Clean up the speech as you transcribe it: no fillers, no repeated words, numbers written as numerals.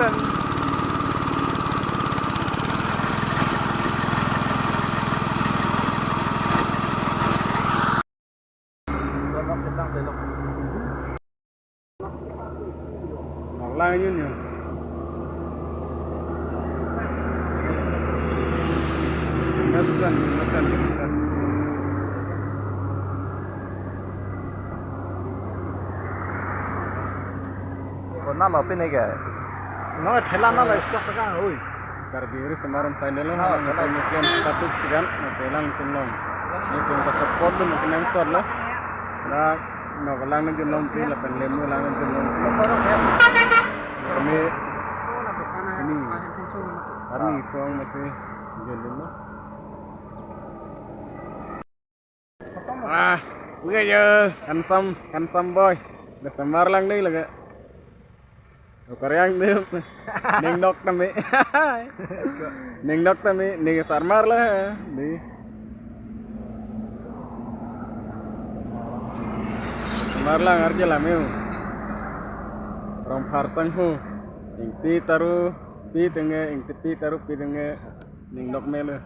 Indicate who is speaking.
Speaker 1: Mesen. Lang yun yun. Mesen.
Speaker 2: Nah lo pin ega.
Speaker 1: No, thela na la stock ka oi.
Speaker 3: Karbiri semaram channel lo ha ngeten status kan maselang tunlong ni tung ka support lo mungkin sor lo na no kalang ng junlong si la pen lemu lang ng junlong kami ini kami song masih junlong lo bây giờ handsome boy được samar lang đây là Koreang dia ning dok tami ning sarmar lah di sarmar lah ngarja lah meu rom harsang hu ing pi taru pi tenge ning dok mele